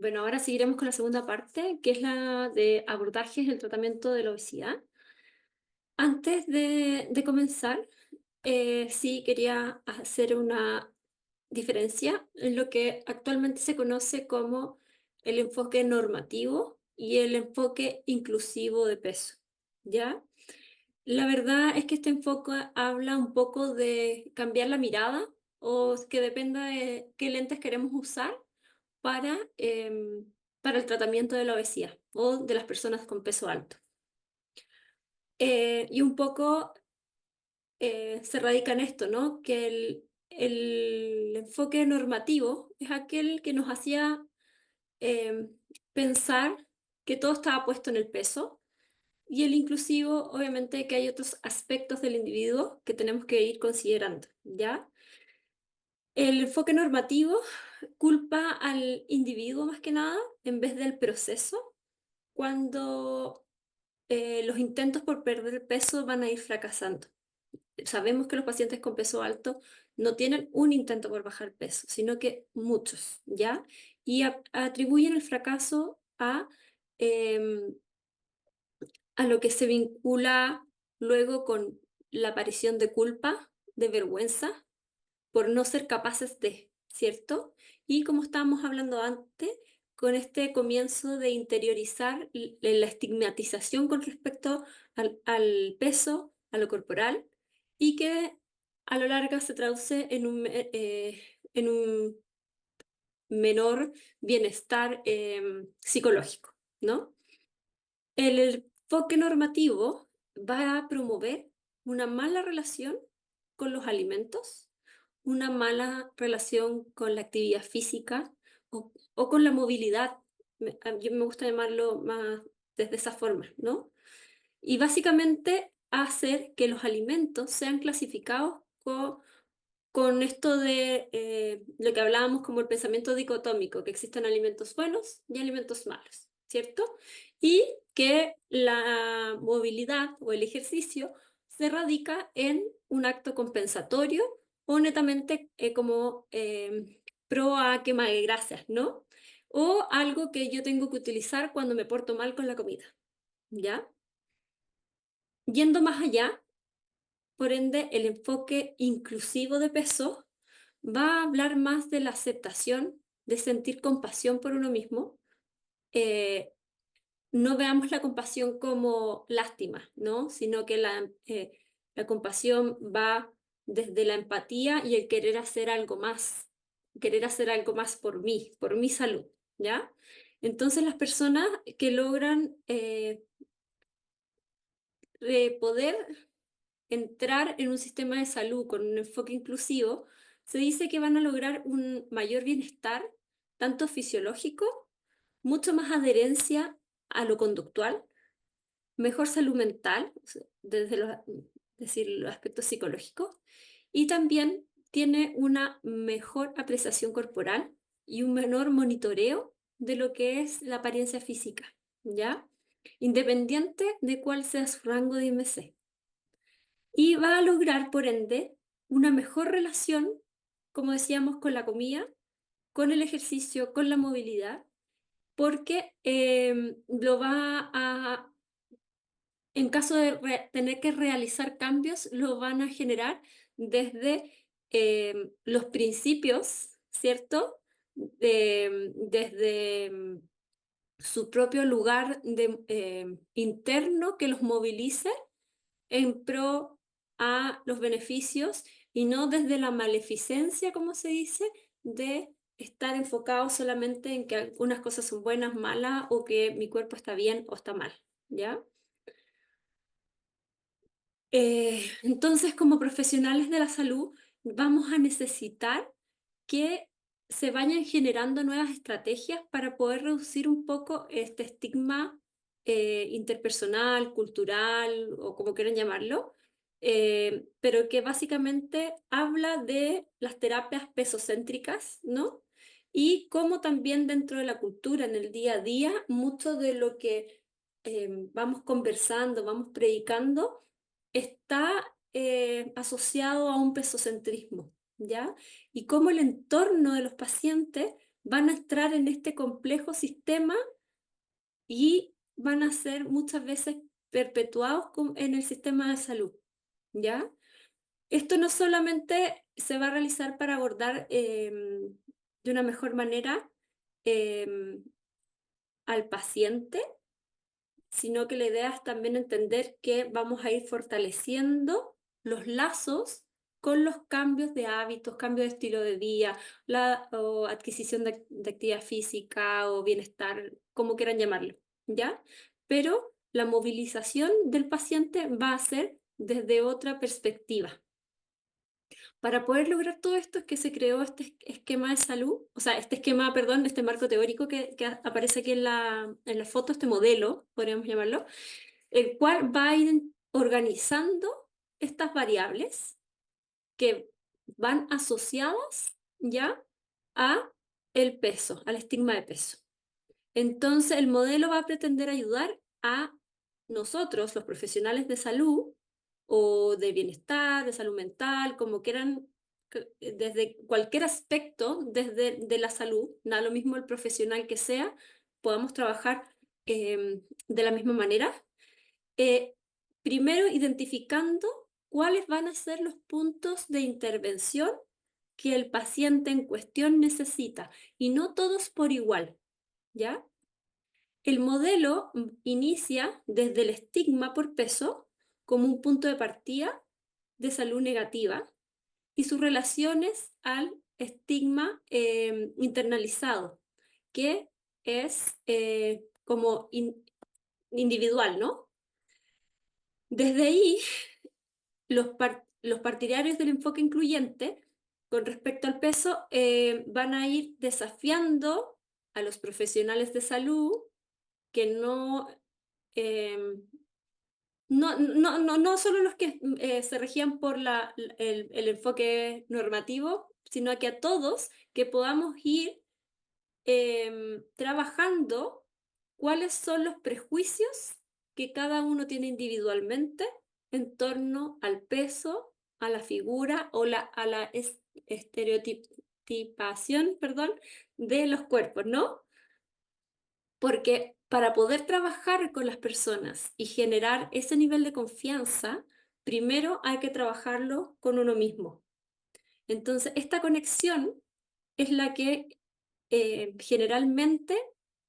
Bueno, ahora seguiremos con la segunda parte, que es la de abordajes del tratamiento de la obesidad. Antes de comenzar, sí quería hacer una diferencia en lo que actualmente se conoce como el enfoque normativo y el enfoque inclusivo de peso, ¿ya? La verdad es que este enfoque habla un poco de cambiar la mirada o que dependa de qué lentes queremos usar para, para el tratamiento de la obesidad o de las personas con peso alto. Y un poco se radica en esto, ¿no? Que el enfoque normativo es aquel que nos hacía pensar que todo estaba puesto en el peso, y el inclusivo, obviamente, que hay otros aspectos del individuo que tenemos que ir considerando, ¿ya? El enfoque normativo culpa al individuo más que nada en vez del proceso cuando los intentos por perder peso van a ir fracasando. Sabemos que los pacientes con peso alto no tienen un intento por bajar peso, sino que muchos, ¿ya? Y atribuyen el fracaso em, a lo que se vincula luego con la aparición de culpa, de vergüenza, por no ser capaces de, ¿cierto? Y como estábamos hablando antes, con este comienzo de interiorizar la estigmatización con respecto al peso, a lo corporal, y que a lo largo se traduce en un menor bienestar psicológico, ¿no? El enfoque normativo va a promover una mala relación con los alimentos, una mala relación con la actividad física o con la movilidad. Yo me gusta llamarlo más desde esa forma, ¿no? Y básicamente hacer que los alimentos sean clasificados con esto de lo que hablábamos como el pensamiento dicotómico, que existen alimentos buenos y alimentos malos, ¿cierto? Y que la movilidad o el ejercicio se radica en un acto compensatorio o netamente como pro a quema de grasas, ¿no? O algo que yo tengo que utilizar cuando me porto mal con la comida, ¿ya? Yendo más allá, por ende, el enfoque inclusivo de peso va a hablar más de la aceptación, de sentir compasión por uno mismo. Eh, no veamos la compasión como lástima, ¿no? Sino que la compasión va desde la empatía y el querer hacer algo más por mi salud, ¿ya? Entonces las personas que logran poder entrar en un sistema de salud con un enfoque inclusivo, se dice que van a lograr un mayor bienestar, tanto fisiológico, mucho más adherencia a lo conductual, mejor salud mental, o sea, desde los aspectos psicológicos, y también tiene una mejor apreciación corporal y un menor monitoreo de lo que es la apariencia física, ¿ya? Independiente de cuál sea su rango de IMC. Y va a lograr, por ende, una mejor relación, como decíamos, con la comida, con el ejercicio, con la movilidad, porque lo va a, en caso de tener que realizar cambios, lo van a generar desde los principios, ¿cierto? Desde su propio lugar interno que los movilice en pro a los beneficios y no desde la maleficencia, como se dice, de estar enfocado solamente en que algunas cosas son buenas, malas o que mi cuerpo está bien o está mal, ¿ya? Entonces, como profesionales de la salud, vamos a necesitar que se vayan generando nuevas estrategias para poder reducir un poco este estigma interpersonal, cultural o como quieran llamarlo, pero que básicamente habla de las terapias pesocéntricas, ¿no? Y cómo también dentro de la cultura, en el día a día, mucho de lo que vamos conversando, vamos predicando, está asociado a un pesocentrismo, ¿ya? Y cómo el entorno de los pacientes van a entrar en este complejo sistema y van a ser muchas veces perpetuados en el sistema de salud, ¿ya? Esto no solamente se va a realizar para abordar de una mejor manera em, al paciente, sino que la idea es también entender que vamos a ir fortaleciendo los lazos con los cambios de hábitos, cambio de estilo de vida, o adquisición de actividad física o bienestar, como quieran llamarlo, ¿ya? Pero la movilización del paciente va a ser desde otra perspectiva. Para poder lograr todo esto es que se creó este esquema de salud, o sea, este esquema, perdón, este marco teórico que aparece aquí en la foto, este modelo, podríamos llamarlo, el cual va a ir organizando estas variables que van asociadas ya a el peso, al estigma de peso. Entonces, el modelo va a pretender ayudar a nosotros, los profesionales de salud o de bienestar, de salud mental, como quieran, desde cualquier aspecto desde de la salud, da lo mismo el profesional que sea, podamos trabajar de la misma manera. eh, Primero, identificando cuáles van a ser los puntos de intervención que el paciente en cuestión necesita, y no todos por igual, ¿ya? El modelo inicia desde el estigma por peso como un punto de partida de salud negativa y sus relaciones al estigma internalizado, que es como individual, ¿no? Desde ahí, los partidarios del enfoque incluyente con respecto al peso van a ir desafiando a los profesionales de salud que em, no solo los que se regían por el enfoque normativo, sino que a todos que podamos ir trabajando cuáles son los prejuicios que cada uno tiene individualmente en torno al peso, a la figura o a la estereotipación, perdón, de los cuerpos, ¿no? Porque para poder trabajar con las personas y generar ese nivel de confianza, primero hay que trabajarlo con uno mismo. Entonces, esta conexión es la que generalmente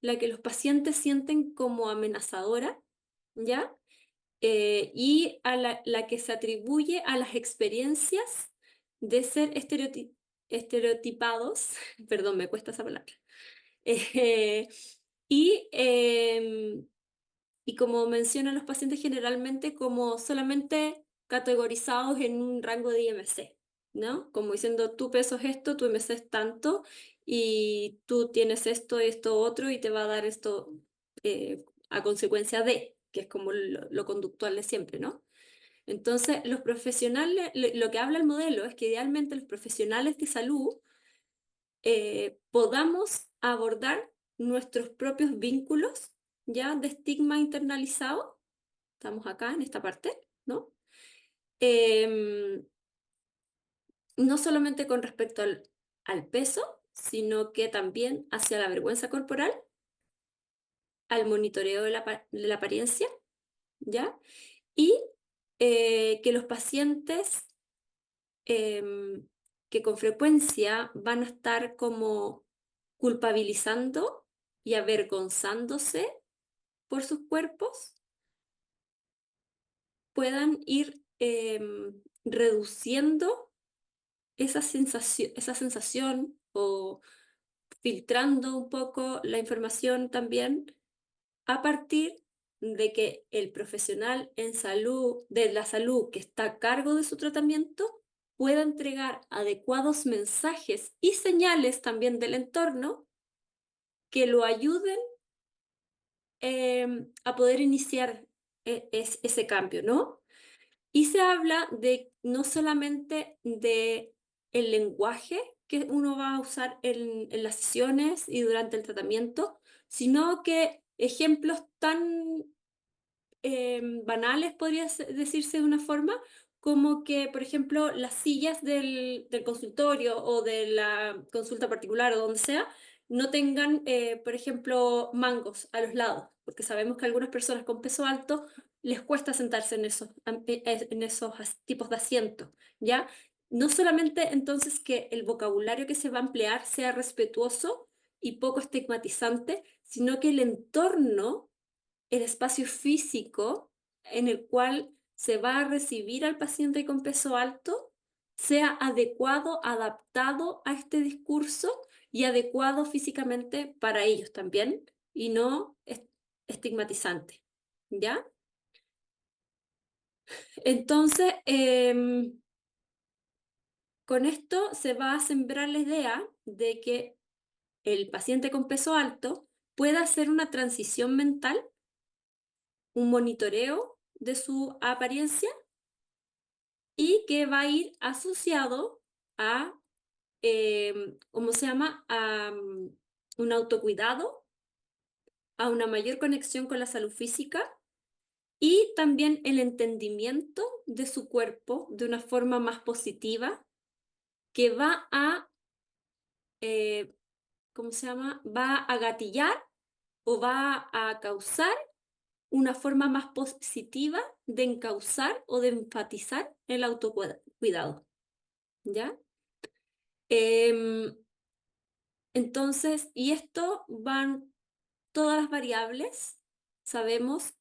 la que los pacientes sienten como amenazadora, ¿ya? Y a la que se atribuye a las experiencias de ser estereotipados, perdón, me cuesta esa palabra, eh, y, y como mencionan los pacientes generalmente como solamente categorizados en un rango de IMC, ¿no? Como diciendo, tu peso es esto, tu IMC es tanto, y tú tienes esto, esto, otro, y te va a dar esto a consecuencia de, que es como lo conductual de siempre, ¿no? Entonces, los profesionales, lo que habla el modelo es que idealmente los profesionales de salud podamos abordar nuestros propios vínculos ya de estigma internalizado. Estamos acá en esta parte, ¿no? Em, no solamente con respecto al peso, sino que también hacia la vergüenza corporal, al monitoreo de la apariencia, ¿ya? Y que los pacientes em, que con frecuencia van a estar como culpabilizando y avergonzándose por sus cuerpos, puedan ir reduciendo esa sensación o filtrando un poco la información también a partir de que el profesional en salud, de la salud que está a cargo de su tratamiento, pueda entregar adecuados mensajes y señales también del entorno que lo ayuden a poder iniciar ese cambio, ¿no? Y se habla de no solamente de el lenguaje que uno va a usar en las sesiones y durante el tratamiento, sino que ejemplos tan banales, podría decirse de una forma, como que, por ejemplo, las sillas del consultorio o de la consulta particular o donde sea, no tengan, por ejemplo, mangos a los lados, porque sabemos que a algunas personas con peso alto les cuesta sentarse en esos tipos de asientos, ¿ya? No solamente entonces que el vocabulario que se va a emplear sea respetuoso y poco estigmatizante, sino que el entorno, el espacio físico en el cual se va a recibir al paciente con peso alto sea adecuado, adaptado a este discurso y adecuado físicamente para ellos también y no estigmatizante, ¿ya? Entonces, con esto se va a sembrar la idea de que el paciente con peso alto pueda hacer una transición mental, un monitoreo de su apariencia y que va a ir asociado a, ¿cómo se llama? A un autocuidado, a una mayor conexión con la salud física y también el entendimiento de su cuerpo de una forma más positiva que va a, eh, ¿cómo se llama? Va a gatillar o va a causar una forma más positiva de encauzar o de enfatizar el autocuidado, ¿ya? Em, entonces, y esto van todas las variables, sabemos,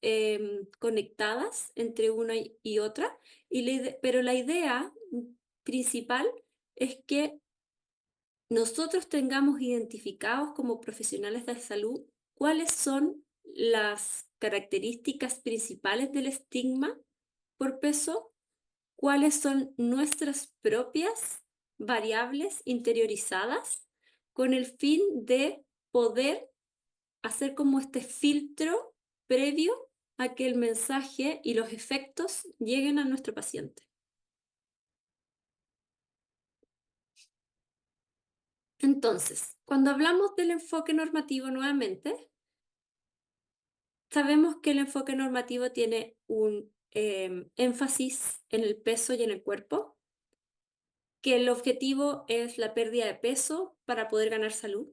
conectadas entre una y otra, pero la idea principal es que nosotros tengamos identificados como profesionales de salud cuáles son las características principales del estigma por peso, cuáles son nuestras propias variables interiorizadas con el fin de poder hacer como este filtro previo a que el mensaje y los efectos lleguen a nuestro paciente. Entonces, cuando hablamos del enfoque normativo nuevamente, sabemos que el enfoque normativo tiene un énfasis en el peso y en el cuerpo, que el objetivo es la pérdida de peso para poder ganar salud,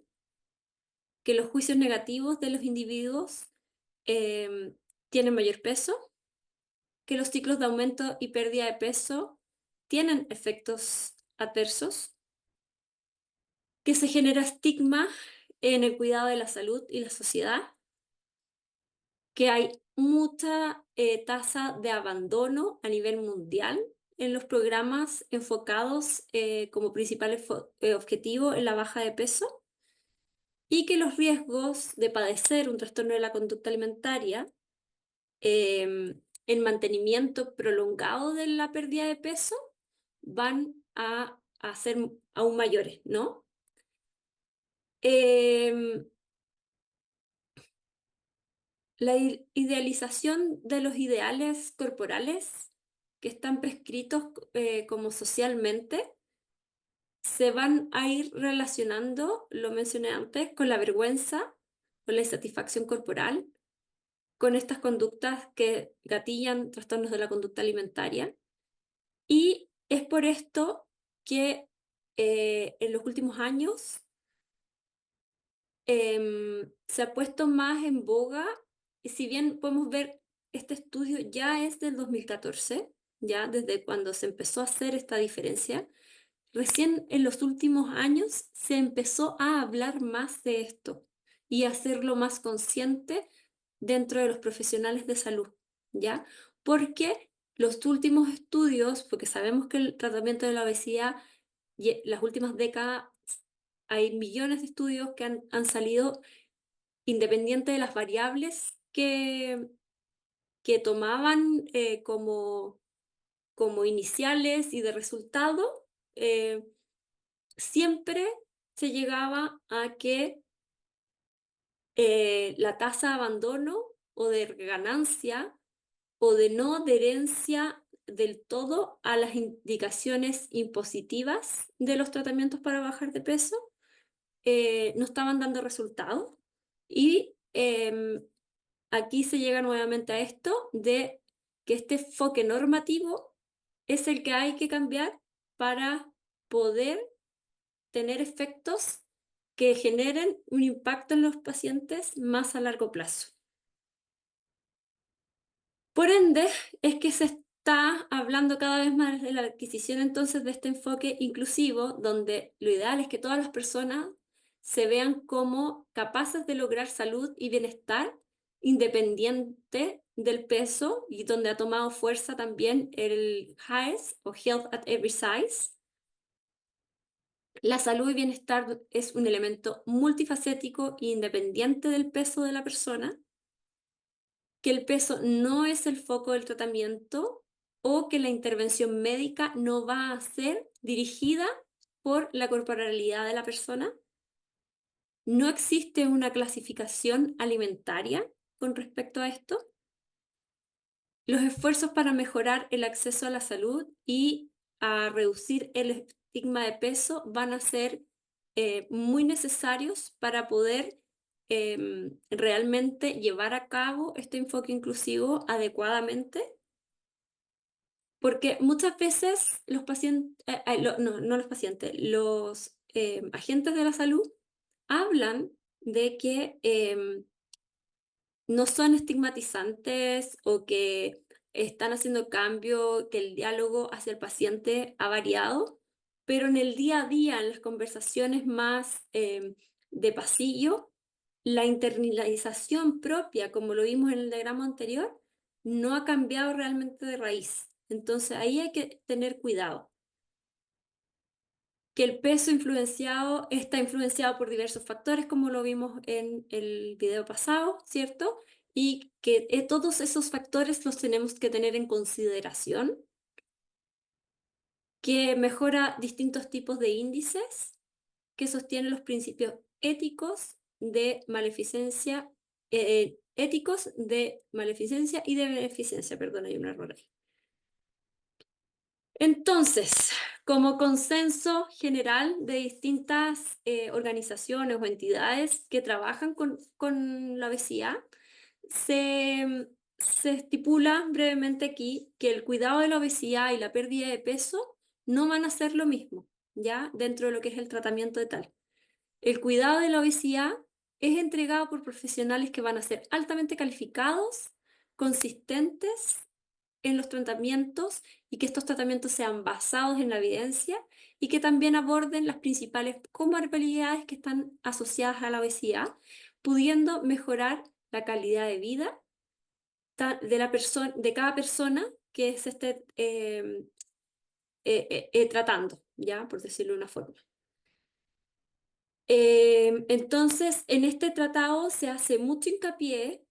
que los juicios negativos de los individuos tienen mayor peso, que los ciclos de aumento y pérdida de peso tienen efectos adversos, que se genera estigma en el cuidado de la salud y la sociedad, que hay mucha tasa de abandono a nivel mundial en los programas enfocados como principal objetivo en la baja de peso y que los riesgos de padecer un trastorno de la conducta alimentaria, el mantenimiento prolongado de la pérdida de peso, van a ser aún mayores, ¿no? Em, la idealización de los ideales corporales que están prescritos como socialmente se van a ir relacionando, lo mencioné antes, con la vergüenza, con la insatisfacción corporal, con estas conductas que gatillan trastornos de la conducta alimentaria. Y es por esto que en los últimos años se ha puesto más en boga, y si bien podemos ver, este estudio ya es del 2014, ya desde cuando se empezó a hacer esta diferencia, recién en los últimos años se empezó a hablar más de esto y a hacerlo más consciente dentro de los profesionales de salud, ¿ya? Porque los últimos estudios, porque sabemos que el tratamiento de la obesidad, y las últimas décadas, hay millones de estudios que han salido independiente de las variables que tomaban como iniciales y de resultado, siempre se llegaba a que la tasa de abandono o de ganancia o de no adherencia del todo a las indicaciones impositivas de los tratamientos para bajar de peso no estaban dando resultados. Y aquí se llega nuevamente a esto de que este enfoque normativo es el que hay que cambiar para poder tener efectos que generen un impacto en los pacientes más a largo plazo. Por ende, es que se está hablando cada vez más de la adquisición entonces de este enfoque inclusivo, donde lo ideal es que todas las personas se vean como capaces de lograr salud y bienestar independiente del peso, y donde ha tomado fuerza también el HAES o Health at Every Size. La salud y bienestar es un elemento multifacético e independiente del peso de la persona, que el peso no es el foco del tratamiento o que la intervención médica no va a ser dirigida por la corporalidad de la persona. No existe una clasificación alimentaria con respecto a esto. Los esfuerzos para mejorar el acceso a la salud y a reducir el estigma de peso van a ser muy necesarios para poder realmente llevar a cabo este enfoque inclusivo adecuadamente, porque muchas veces los pacientes, no los pacientes, los agentes de la salud hablan de que no son estigmatizantes o que están haciendo cambio, que el diálogo hacia el paciente ha variado, pero en el día a día, en las conversaciones más de pasillo, la internalización propia, como lo vimos en el diagrama anterior, no ha cambiado realmente de raíz. Entonces ahí hay que tener cuidado. Que el peso está influenciado por diversos factores, como lo vimos en el video pasado, ¿cierto? Y que todos esos factores los tenemos que tener en consideración, que mejora distintos tipos de índices, que sostienen los principios éticos de maleficencia y de beneficencia, perdón, hay un error ahí. Entonces, como consenso general de distintas organizaciones o entidades que trabajan con la obesidad, se estipula brevemente aquí que el cuidado de la obesidad y la pérdida de peso no van a ser lo mismo, ¿ya? Dentro de lo que es el tratamiento de tal. El cuidado de la obesidad es entregado por profesionales que van a ser altamente calificados, consistentes en los tratamientos, y que estos tratamientos sean basados en la evidencia y que también aborden las principales comorbilidades que están asociadas a la obesidad, pudiendo mejorar la calidad de vida de cada persona que se esté tratando, ¿ya? Por decirlo de una forma. Entonces, en este tratado se hace mucho hincapié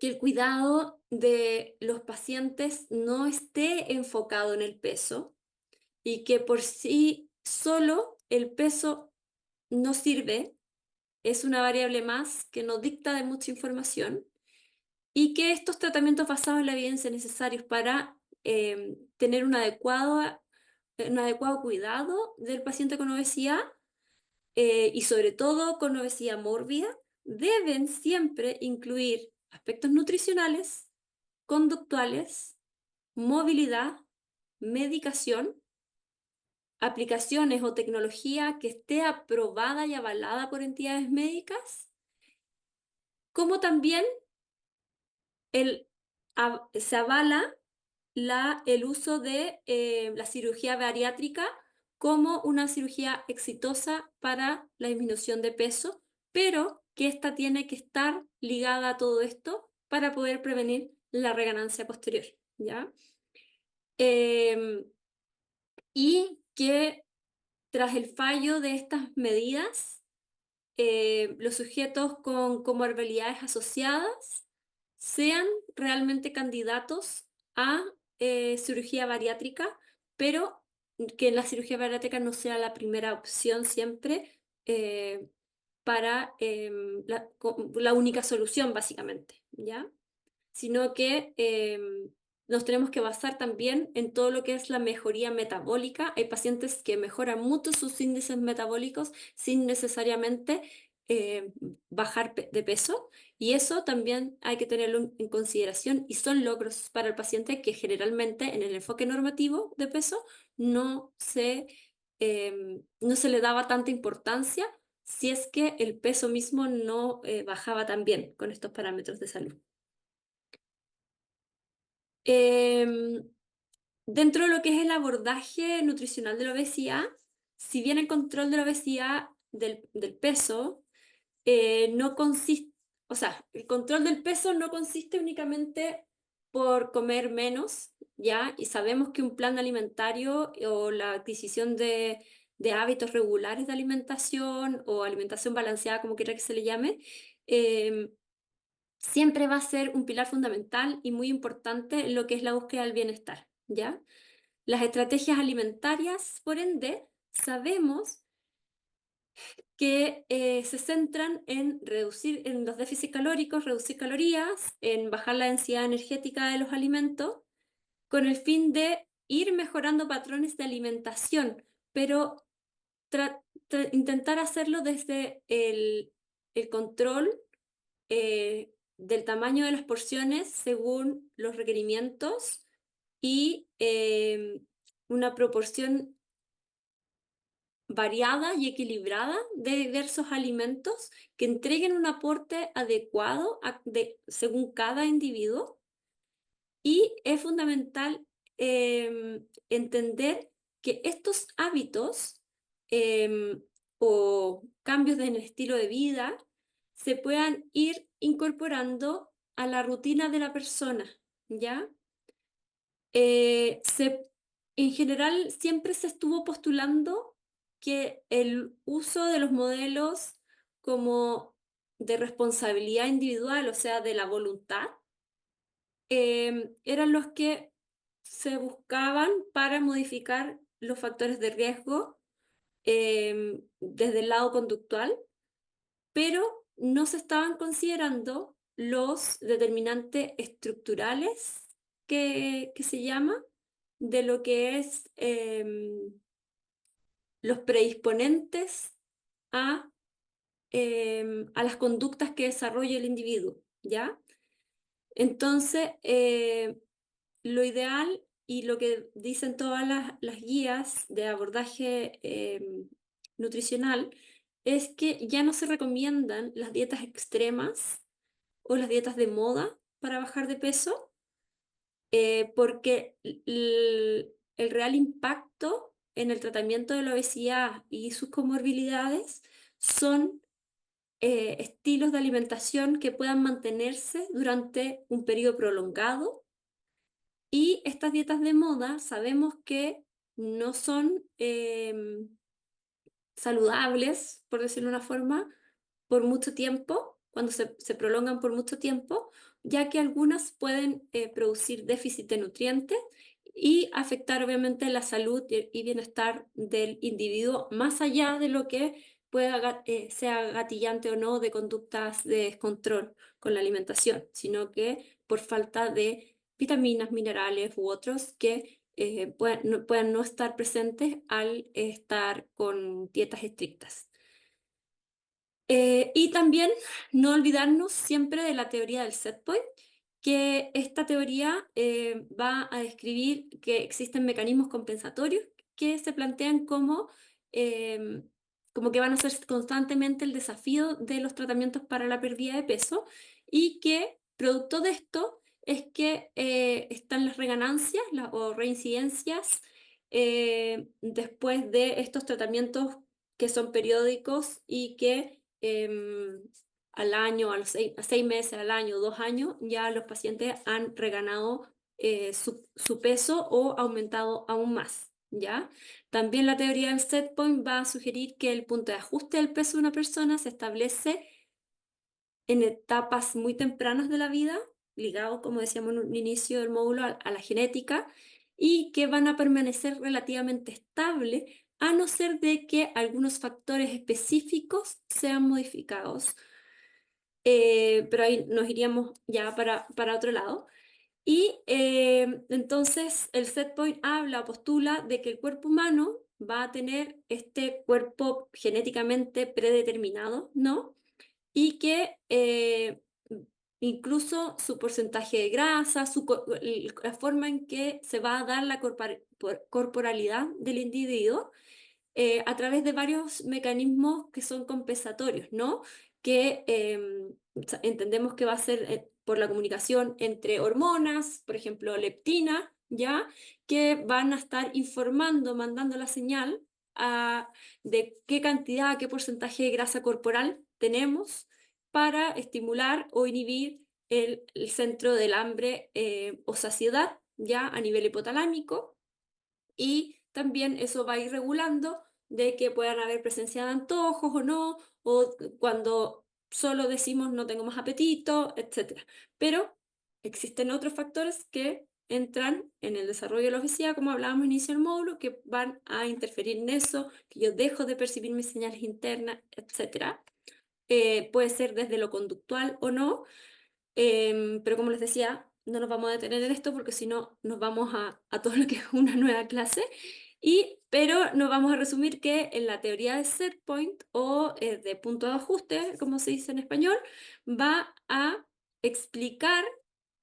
que el cuidado de los pacientes no esté enfocado en el peso, y que por sí solo el peso no sirve, es una variable más que nos dicta de mucha información, y que estos tratamientos basados en la evidencia necesarios para tener un adecuado cuidado del paciente con obesidad, y sobre todo con obesidad mórbida, deben siempre incluir aspectos nutricionales, conductuales, movilidad, medicación, aplicaciones o tecnología que esté aprobada y avalada por entidades médicas, como también se avala el uso de la cirugía bariátrica como una cirugía exitosa para la disminución de peso, pero que esta tiene que estar ligada a todo esto para poder prevenir la reganancia posterior, ¿ya? Em, y que tras el fallo de estas medidas, los sujetos con comorbilidades asociadas sean realmente candidatos a cirugía bariátrica, pero que la cirugía bariátrica no sea la primera opción siempre para la única solución, básicamente, ¿ya? Sino que nos tenemos que basar también en todo lo que es la mejoría metabólica. Hay pacientes que mejoran mucho sus índices metabólicos sin necesariamente eh, bajar de peso, y eso también hay que tenerlo en consideración, y son logros para el paciente que generalmente en el enfoque normativo de peso no se le daba tanta importancia, si es que el peso mismo no bajaba tan bien con estos parámetros de salud. Em, Dentro de lo que es el abordaje nutricional de la obesidad, si bien el control de la obesidad del peso no consiste, o sea, el control del peso no consiste únicamente por comer menos, ¿ya? Y sabemos que un plan alimentario o la adquisición de hábitos regulares de alimentación o alimentación balanceada, como quiera que se le llame, em, siempre va a ser un pilar fundamental y muy importante en lo que es la búsqueda del bienestar, ¿ya? Las estrategias alimentarias, por ende, sabemos que se centran en reducir en los déficits calóricos, reducir calorías, en bajar la densidad energética de los alimentos, con el fin de ir mejorando patrones de alimentación, pero intentar hacerlo desde el control del tamaño de las porciones según los requerimientos y una proporción variada y equilibrada de diversos alimentos que entreguen un aporte adecuado según cada individuo. Y es fundamental entender que estos hábitos o cambios en el estilo de vida se puedan ir incorporando a la rutina de la persona, ¿ya? Eh, se, en general, siempre se estuvo postulando que el uso de los modelos como de responsabilidad individual, o sea, de la voluntad, eran los que se buscaban para modificar los factores de riesgo desde el lado conductual, pero no se estaban considerando los determinantes estructurales que se llama de lo que es los predisponentes a, a las conductas que desarrolla el individuo, ¿ya? Entonces, lo ideal y lo que dicen todas las guías de abordaje nutricional es que ya no se recomiendan las dietas extremas o las dietas de moda para bajar de peso, porque el real impacto en el tratamiento de la obesidad y sus comorbilidades son estilos de alimentación que puedan mantenerse durante un periodo prolongado, y estas dietas de moda sabemos que no son saludables, por decirlo de una forma, por mucho tiempo, cuando se prolongan por mucho tiempo, ya que algunas pueden producir déficit de nutrientes y afectar obviamente la salud y bienestar del individuo, más allá de lo que sea gatillante o no de conductas de descontrol con la alimentación, sino que por falta de vitaminas, minerales u otros que puedan no estar presentes al estar con dietas estrictas. Y también no olvidarnos siempre de la teoría del set point, que esta teoría va a describir que existen mecanismos compensatorios que se plantean como que van a ser constantemente el desafío de los tratamientos para la pérdida de peso, y que producto de esto es que están las reganancias o reincidencias después de estos tratamientos que son periódicos y que al año, a 6 meses, al año, 2 años, ya los pacientes han reganado su peso o aumentado aún más, ¿ya? También la teoría del set point va a sugerir que el punto de ajuste del peso de una persona se establece en etapas muy tempranas de la vida, ligados, como decíamos en un inicio del módulo, a la genética, y que van a permanecer relativamente estables a no ser de que algunos factores específicos sean modificados. Pero ahí nos iríamos ya para otro lado. Y entonces el set point postula de que el cuerpo humano va a tener este cuerpo genéticamente predeterminado, ¿no? Y que incluso su porcentaje de grasa, la forma en que se va a dar la corporalidad del individuo, a través de varios mecanismos que son compensatorios, ¿no? Que entendemos que va a ser por la comunicación entre hormonas, por ejemplo, leptina, ¿ya? Que van a estar informando, mandando la señal de qué cantidad, qué porcentaje de grasa corporal tenemos para estimular o inhibir el centro del hambre o saciedad, ¿ya? A nivel hipotalámico, y también eso va a ir regulando de que puedan haber presencia de antojos o no, o cuando solo decimos no tengo más apetito, etcétera. Pero existen otros factores que entran en el desarrollo de la obesidad, como hablábamos al inicio del módulo, que van a interferir en eso, que yo dejo de percibir mis señales internas, etcétera. Puede ser desde lo conductual o no, pero como les decía, no nos vamos a detener en esto porque si no nos vamos a todo lo que es una nueva clase. Pero nos vamos a resumir que en la teoría de set point o de punto de ajuste, como se dice en español, va a explicar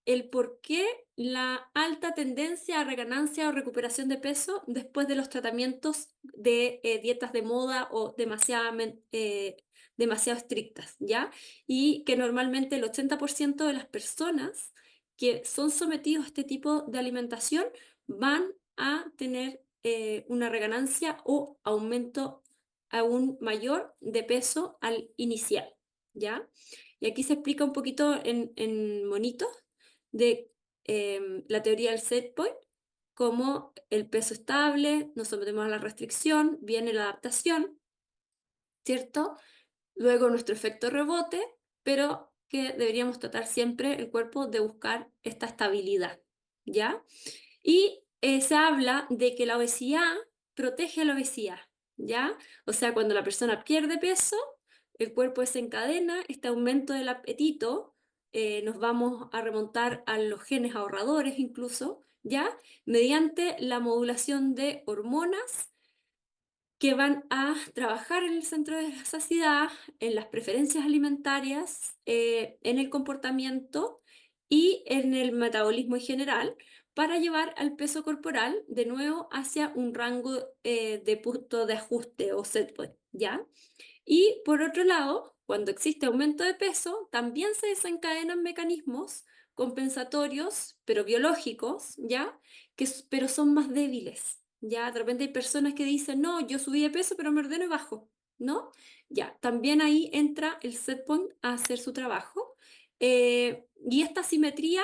el por qué la alta tendencia a reganancia o recuperación de peso después de los tratamientos de dietas de moda o demasiado estrictas, ¿ya? Y que normalmente el 80% de las personas que son sometidos a este tipo de alimentación van a tener una reganancia o aumento aún mayor de peso al inicial, ¿ya? Y aquí se explica un poquito en monitos de la teoría del set point, como el peso estable, nos sometemos a la restricción, viene la adaptación, ¿cierto? Luego nuestro efecto rebote, pero que deberíamos tratar siempre el cuerpo de buscar esta estabilidad, ¿ya? Y se habla de que la obesidad protege a la obesidad, ¿ya? O sea, cuando la persona pierde peso, el cuerpo desencadena este aumento del apetito, nos vamos a remontar a los genes ahorradores incluso, ¿ya? Mediante la modulación de hormonas que van a trabajar en el centro de la saciedad, en las preferencias alimentarias, en el comportamiento y en el metabolismo en general, para llevar al peso corporal de nuevo hacia un rango de punto de ajuste o set point, ¿ya? Y por otro lado, cuando existe aumento de peso, también se desencadenan mecanismos compensatorios, pero biológicos, ¿ya? Pero son más débiles, ¿ya? De repente hay personas que dicen, no, yo subí de peso, pero me ordeno y bajo, ¿no? Ya, también ahí entra el set point a hacer su trabajo. Y esta simetría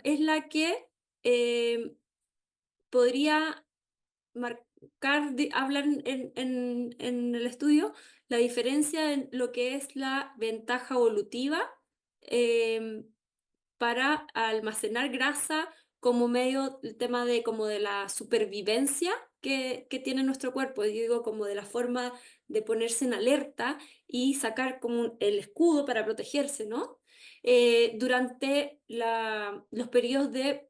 es la que podría marcar, hablar en el estudio la diferencia en lo que es la ventaja evolutiva em, para almacenar grasa como medio, el tema de como de la supervivencia que tiene nuestro cuerpo, yo digo como de la forma de ponerse en alerta y sacar como el escudo para protegerse, ¿no? Durante los periodos de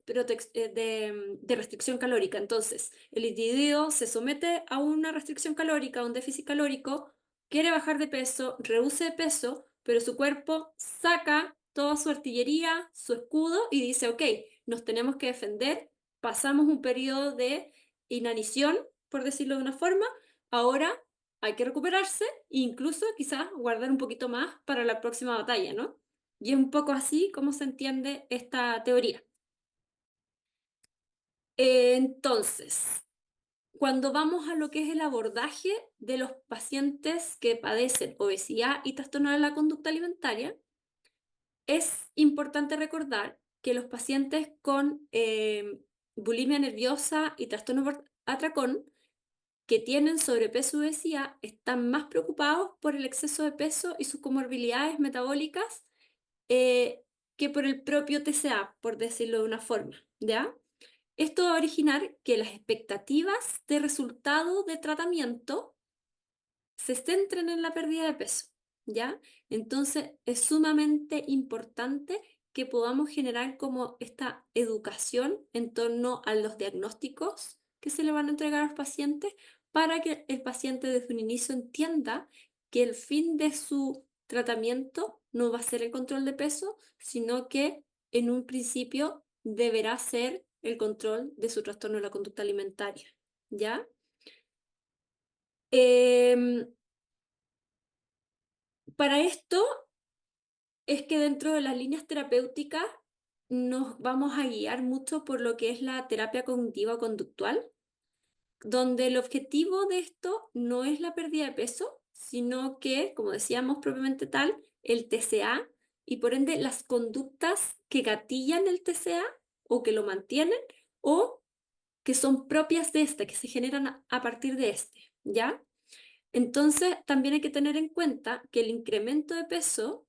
restricción calórica. Entonces, el individuo se somete a una restricción calórica, a un déficit calórico, quiere bajar de peso, reduce de peso, pero su cuerpo saca toda su artillería, su escudo y dice, ok, nos tenemos que defender, pasamos un periodo de inanición, por decirlo de una forma, ahora hay que recuperarse e incluso quizás guardar un poquito más para la próxima batalla, ¿no? Y es un poco así como se entiende esta teoría. Entonces, cuando vamos a lo que es el abordaje de los pacientes que padecen obesidad y trastorno de la conducta alimentaria, es importante recordar que los pacientes con bulimia nerviosa y trastorno por atracón que tienen sobrepeso y obesidad están más preocupados por el exceso de peso y sus comorbilidades metabólicas que por el propio TCA, por decirlo de una forma, ¿ya? Esto va a originar que las expectativas de resultado de tratamiento se centren en la pérdida de peso, ¿ya? Entonces es sumamente importante que podamos generar como esta educación en torno a los diagnósticos que se le van a entregar a los pacientes para que el paciente desde un inicio entienda que el fin de su tratamiento no va a ser el control de peso, sino que en un principio deberá ser el control de su trastorno de la conducta alimentaria, ¿ya? Em, para esto es que dentro de las líneas terapéuticas nos vamos a guiar mucho por lo que es la terapia cognitiva conductual, donde el objetivo de esto no es la pérdida de peso, sino que, como decíamos propiamente tal, el TCA y por ende las conductas que gatillan el TCA o que lo mantienen o que son propias de este, que se generan a partir de este, ¿ya? Entonces, también hay que tener en cuenta que el incremento de peso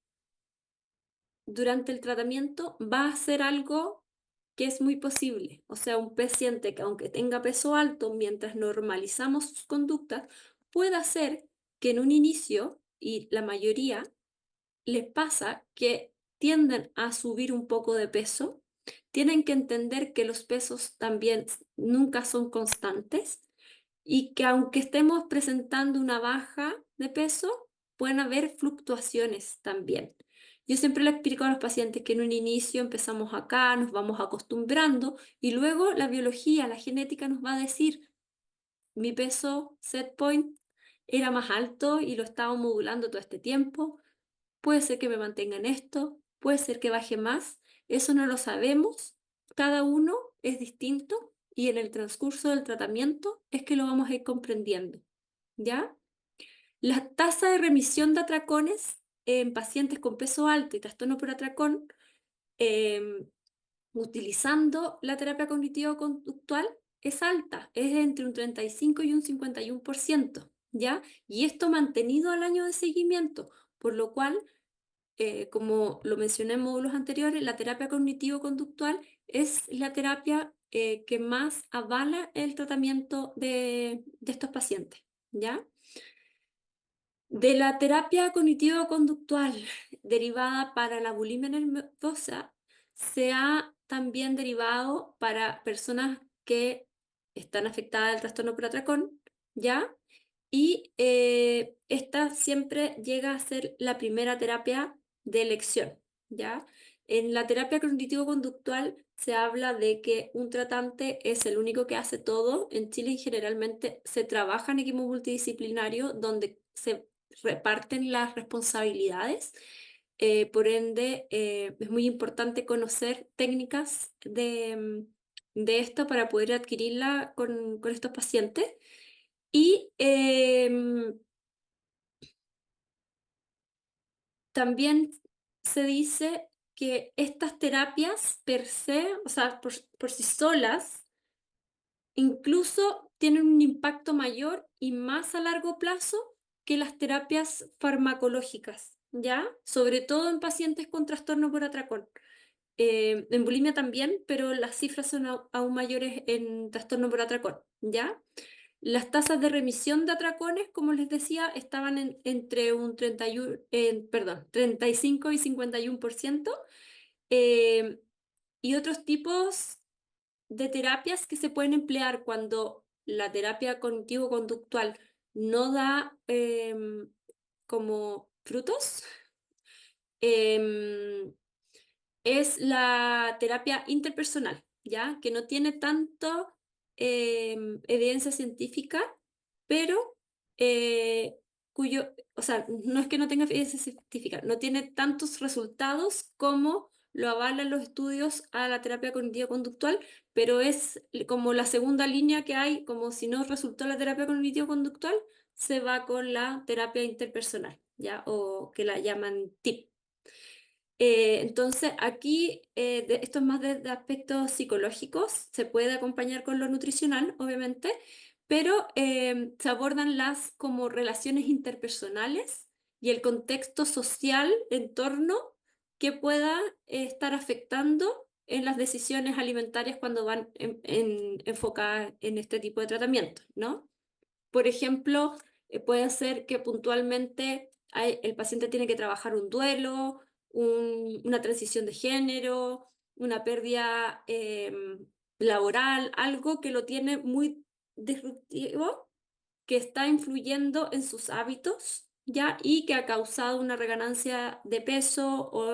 durante el tratamiento va a ser algo que es muy posible. O sea, un paciente que aunque tenga peso alto, mientras normalizamos sus conductas, puede hacer que en un inicio, y la mayoría, les pasa que tienden a subir un poco de peso. Tienen que entender que los pesos también nunca son constantes y que aunque estemos presentando una baja de peso, pueden haber fluctuaciones también. Yo siempre le explico a los pacientes que en un inicio empezamos acá, nos vamos acostumbrando y luego la biología, la genética nos va a decir, mi peso set point era más alto y lo estaba modulando todo este tiempo, puede ser que me mantenga en esto, puede ser que baje más, eso no lo sabemos, cada uno es distinto y en el transcurso del tratamiento es que lo vamos a ir comprendiendo, ¿ya? La tasa de remisión de atracones en pacientes con peso alto y trastorno por atracón, em, utilizando la terapia cognitivo-conductual, es alta, es entre un 35 y un 51%, ¿ya? Y esto mantenido al año de seguimiento, por lo cual como lo mencioné en módulos anteriores, la terapia cognitivo-conductual es la terapia que más avala el tratamiento de estos pacientes, ¿ya? De la terapia cognitivo-conductual derivada para la bulimia nerviosa, se ha también derivado para personas que están afectadas del trastorno por atracón, ¿ya? Y esta siempre llega a ser la primera terapia de elección, ¿ya? En la terapia cognitivo-conductual se habla de que un tratante es el único que hace todo. En Chile generalmente se trabaja en equipo multidisciplinario donde se reparten las responsabilidades. Por ende, es muy importante conocer técnicas de esto para poder adquirirla con estos pacientes. Y también se dice que estas terapias per se, o sea, por sí solas, incluso tienen un impacto mayor y más a largo plazo que las terapias farmacológicas, ¿ya? Sobre todo en pacientes con trastorno por atracón. En bulimia también, pero las cifras son aún mayores en trastorno por atracón, ¿ya? Las tasas de remisión de atracones, como les decía, estaban entre un 31, perdón, 35 y 51%, eh, y otros tipos de terapias que se pueden emplear cuando la terapia cognitivo-conductual no da como frutos, em, es la terapia interpersonal, ¿ya? Que no tiene tanto evidencia científica, pero o sea, no es que no tenga evidencia científica, no tiene tantos resultados como lo avalan los estudios a la terapia cognitivo-conductual, pero es como la segunda línea que hay, como si no resultó la terapia cognitivo-conductual, se va con la terapia interpersonal, ¿ya? O que la llaman TIP. Entonces, aquí esto es más de aspectos psicológicos, se puede acompañar con lo nutricional, obviamente, pero se abordan las como relaciones interpersonales y el contexto social en torno que pueda estar afectando en las decisiones alimentarias cuando van enfocadas en este tipo de tratamiento, ¿no? Por ejemplo, puede ser que puntualmente el paciente tiene que trabajar un duelo, una transición de género, una pérdida laboral, algo que lo tiene muy disruptivo, que está influyendo en sus hábitos, ¿ya? Y que ha causado una reganancia de peso o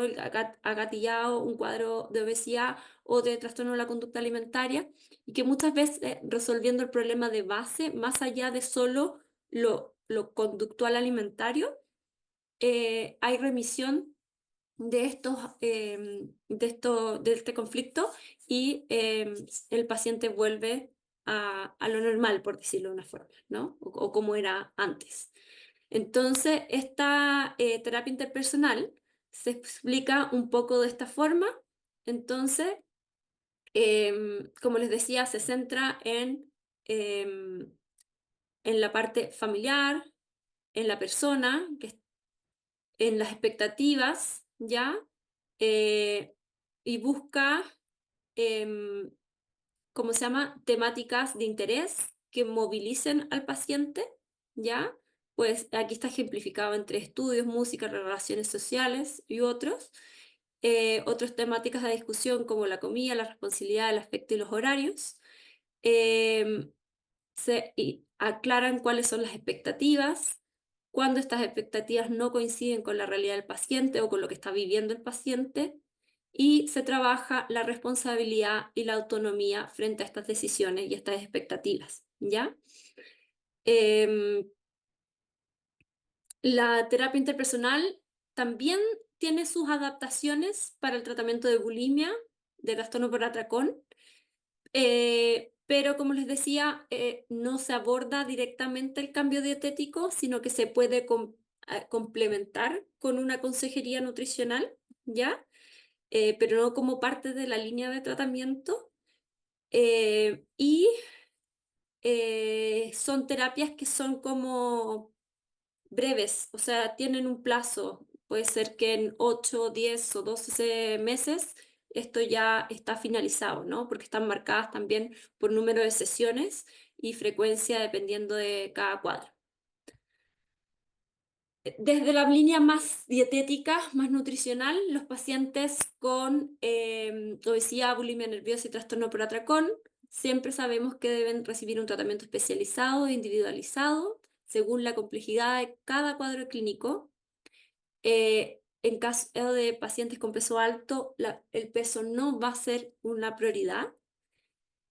ha gatillado un cuadro de obesidad o de trastorno de la conducta alimentaria y que muchas veces resolviendo el problema de base, más allá de solo lo conductual alimentario, hay remisión de de este conflicto y el paciente vuelve a lo normal, por decirlo de una forma, ¿no? O como era antes. Entonces, esta terapia interpersonal se explica un poco de esta forma. Entonces, como les decía, se centra em, en la parte familiar, en la persona, en las expectativas, ¿ya? Eh, y busca, em, ¿cómo se llama? Temáticas de interés que movilicen al paciente, ¿ya? Pues aquí está ejemplificado entre estudios, música, relaciones sociales y otros. Otras temáticas de discusión como la comida, la responsabilidad, el afecto y los horarios. Em, y aclaran cuáles son las expectativas, cuando estas expectativas no coinciden con la realidad del paciente o con lo que está viviendo el paciente, y se trabaja la responsabilidad y la autonomía frente a estas decisiones y estas expectativas, ¿ya? Em, la terapia interpersonal también tiene sus adaptaciones para el tratamiento de bulimia, de trastorno por atracón, pero como les decía, no se aborda directamente el cambio dietético, sino que se puede complementar con una consejería nutricional, ¿ya? Pero no como parte de la línea de tratamiento. Y son terapias que son como breves, o sea, tienen un plazo. Puede ser que en 8, 10 o 12 meses esto ya está finalizado, ¿no? Porque están marcadas también por número de sesiones y frecuencia dependiendo de cada cuadro. Desde la línea más dietética, más nutricional, los pacientes con obesidad, bulimia nerviosa y trastorno por atracón, siempre sabemos que deben recibir un tratamiento especializado e individualizado según la complejidad de cada cuadro clínico. En caso de pacientes con peso alto, el peso no va a ser una prioridad.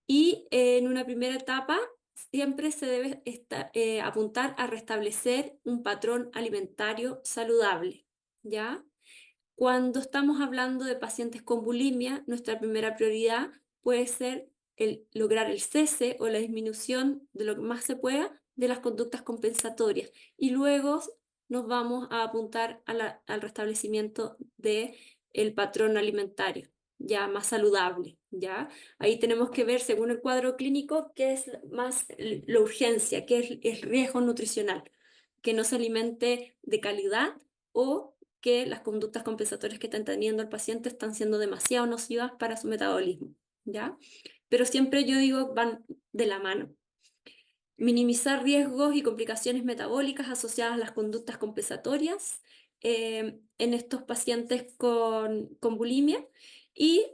Y en una primera etapa siempre se debe apuntar a restablecer un patrón alimentario saludable, ¿ya? Cuando estamos hablando de pacientes con bulimia, nuestra primera prioridad puede ser lograr el cese o la disminución de lo que más se pueda de las conductas compensatorias. Y luego nos vamos a apuntar al restablecimiento del patrón alimentario, ya más saludable, ¿ya? Ahí tenemos que ver, según el cuadro clínico, qué es más la urgencia, qué es el riesgo nutricional, que no se alimente de calidad o que las conductas compensatorias que está teniendo el paciente están siendo demasiado nocivas para su metabolismo, ¿ya? Pero siempre yo digo, van de la mano. Minimizar riesgos y complicaciones metabólicas asociadas a las conductas compensatorias en estos pacientes con bulimia y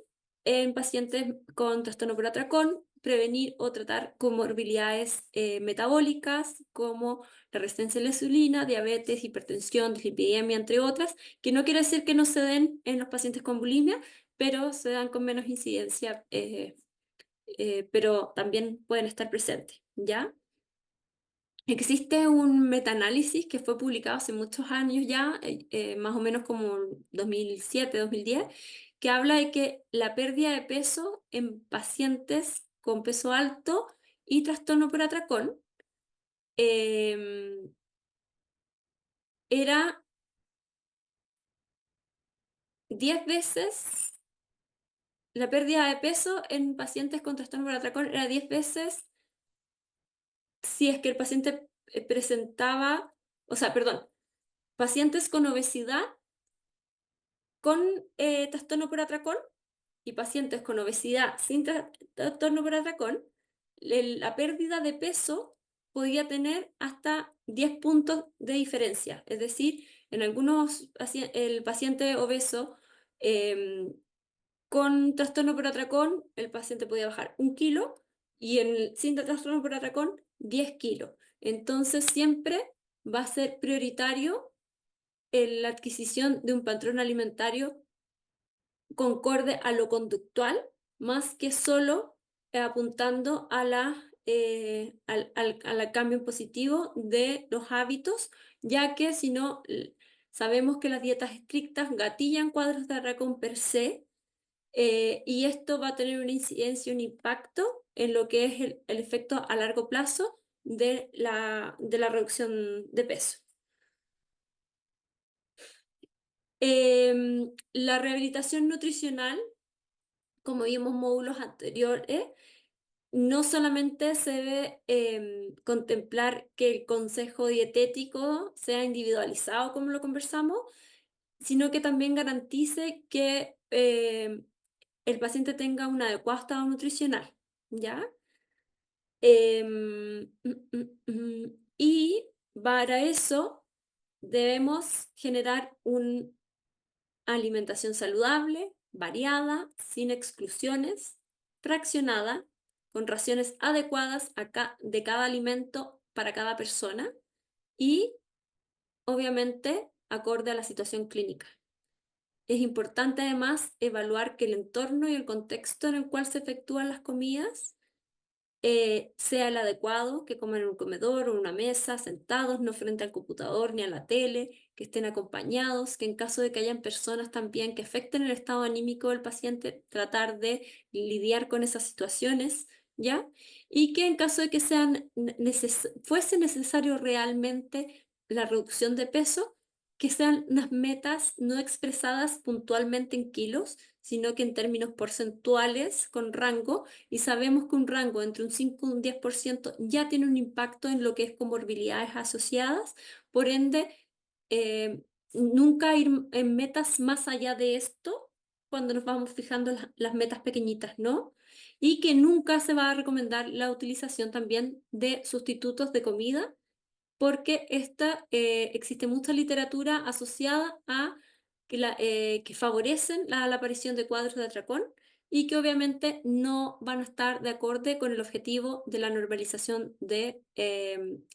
en pacientes con trastorno por atracón, prevenir o tratar comorbilidades metabólicas como la resistencia a la insulina, diabetes, hipertensión, dislipidemia, entre otras, que no quiere decir que no se den en los pacientes con bulimia, pero se dan con menos incidencia, pero también pueden estar presentes, ¿ya? Existe un metaanálisis que fue publicado hace muchos años ya, más o menos como 2007, 2010, que habla de que la pérdida de peso en pacientes con peso alto y trastorno por atracón em, era 10 veces, la pérdida de peso en pacientes con trastorno por atracón era 10 veces si es que el paciente presentaba, o sea, perdón, pacientes con obesidad con trastorno por atracón y pacientes con obesidad sin trastorno por atracón, la pérdida de peso podía tener hasta 10 puntos de diferencia. Es decir, en algunos el paciente obeso con trastorno por atracón, el paciente podía bajar 1 kilo y sin trastorno por atracón, 10 kilos. Entonces siempre va a ser prioritario la adquisición de un patrón alimentario concorde a lo conductual, más que solo apuntando a la al cambio positivo de los hábitos, ya que si no, sabemos que las dietas estrictas gatillan cuadros de atracón per se, y esto va a tener una incidencia, un impacto en lo que es el efecto a largo plazo de la reducción de peso. La rehabilitación nutricional, como vimos en módulos anteriores, no solamente se debe contemplar que el consejo dietético sea individualizado, como lo conversamos, sino que también garantice que el paciente tenga un adecuado estado nutricional, ¿ya? Y para eso debemos generar una alimentación saludable, variada, sin exclusiones, fraccionada, con raciones adecuadas de cada alimento para cada persona y, obviamente, acorde a la situación clínica. Es importante además evaluar que el entorno y el contexto en el cual se efectúan las comidas sea el adecuado, que coman en un comedor o en una mesa, sentados, no frente al computador ni a la tele, que estén acompañados, que en caso de que hayan personas también que afecten el estado anímico del paciente, tratar de lidiar con esas situaciones, ¿ya? Y que en caso de que fuese necesario realmente la reducción de peso, que sean unas metas no expresadas puntualmente en kilos, sino que en términos porcentuales con rango, y sabemos que un rango entre un 5 y un 10% ya tiene un impacto en lo que es comorbilidades asociadas, por ende, nunca ir en metas más allá de esto cuando nos vamos fijando las metas pequeñitas, ¿no? Y que nunca se va a recomendar la utilización también de sustitutos de comida porque existe mucha literatura asociada a que favorecen la aparición de cuadros de atracón y que obviamente no van a estar de acorde con el objetivo de la normalización de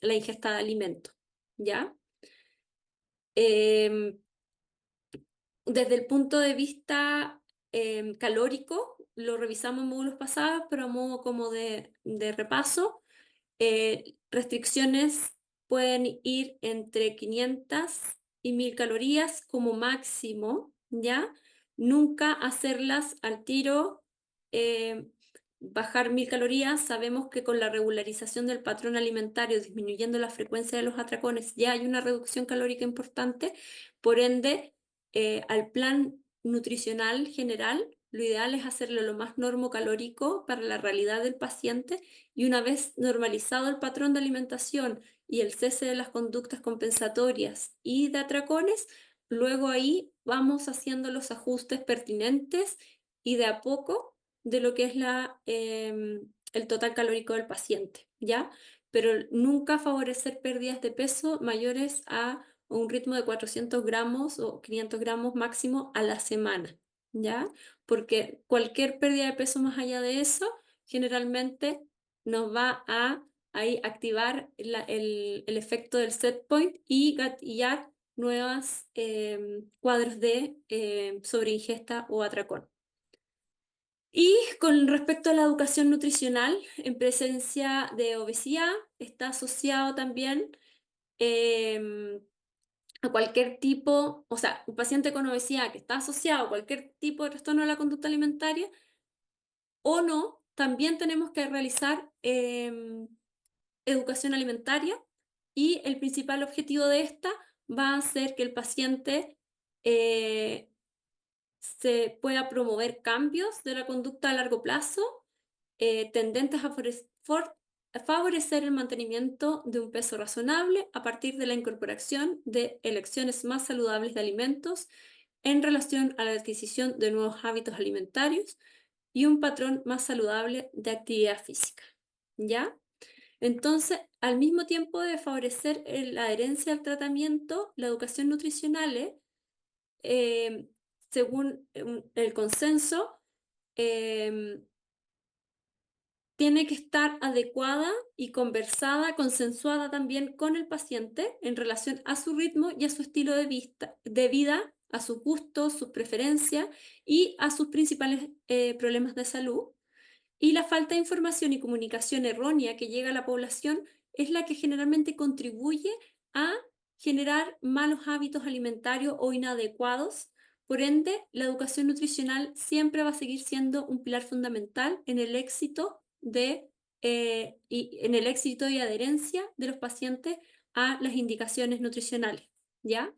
la ingesta de alimentos, ¿ya? Em, Desde el punto de vista calórico, lo revisamos en módulos pasados, pero a modo como de repaso, restricciones pueden ir entre 500 y 1000 calorías como máximo, ¿ya? Nunca hacerlas al tiro, eh, bajar 1000 calorías. Sabemos que con la regularización del patrón alimentario, disminuyendo la frecuencia de los atracones, ya hay una reducción calórica importante. Por ende, al plan nutricional general, lo ideal es hacerlo lo más normocalórico para la realidad del paciente y una vez normalizado el patrón de alimentación y el cese de las conductas compensatorias y de atracones, luego ahí vamos haciendo los ajustes pertinentes y de a poco de lo que es el total calórico del paciente, ¿ya? Pero nunca favorecer pérdidas de peso mayores a un ritmo de 400 gramos o 500 gramos máximo a la semana, ¿ya? Porque cualquier pérdida de peso más allá de eso, generalmente nos va a ahí activar el efecto del set point y gatillar nuevas cuadros de sobreingesta o atracón. Y con respecto a la educación nutricional, en presencia de obesidad, está asociado también em, a cualquier tipo, o sea, un paciente con obesidad que está asociado a cualquier tipo de trastorno de la conducta alimentaria o no, también tenemos que realizar educación alimentaria y el principal objetivo de esta va a ser que el paciente eh, se pueda promover cambios de la conducta a largo plazo tendentes a favorecer el mantenimiento de un peso razonable a partir de la incorporación de elecciones más saludables de alimentos en relación a la adquisición de nuevos hábitos alimentarios y un patrón más saludable de actividad física. ¿Ya? Entonces, al mismo tiempo de favorecer la adherencia al tratamiento, la educación nutricional, según el consenso, em, tiene que estar adecuada y conversada, consensuada también con el paciente en relación a su ritmo y a su estilo de vida, a sus gustos, sus preferencias y a sus principales problemas de salud. Y la falta de información y comunicación errónea que llega a la población es la que generalmente contribuye a generar malos hábitos alimentarios o inadecuados. Por ende, la educación nutricional siempre va a seguir siendo un pilar fundamental en el éxito en el éxito y adherencia de los pacientes a las indicaciones nutricionales, ¿ya?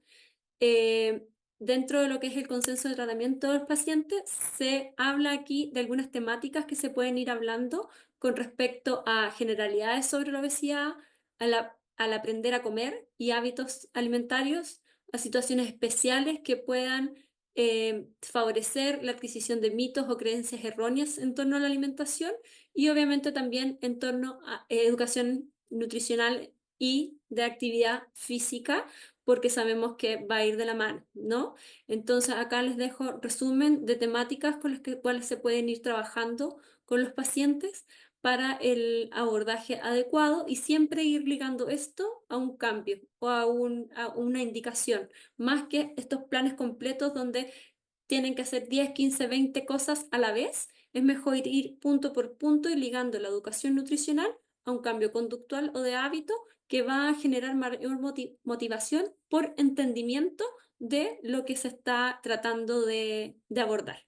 eh, Dentro de lo que es el consenso de tratamiento de los pacientes, se habla aquí de algunas temáticas que se pueden ir hablando con respecto a generalidades sobre la obesidad, al aprender a comer y hábitos alimentarios, a situaciones especiales que puedan favorecer la adquisición de mitos o creencias erróneas en torno a la alimentación y obviamente también en torno a educación nutricional y de actividad física porque sabemos que va a ir de la mano, ¿no? Entonces, acá les dejo resumen de temáticas con las cuales se pueden ir trabajando con los pacientes para el abordaje adecuado y siempre ir ligando esto a un cambio o a una indicación, más que estos planes completos donde tienen que hacer 10, 15, 20 cosas a la vez. Es mejor ir punto por punto y ligando la educación nutricional a un cambio conductual o de hábito que va a generar mayor motivación por entendimiento de lo que se está tratando de abordar.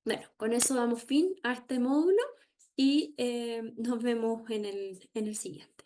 Bueno, con eso damos fin a este módulo y nos vemos en el siguiente.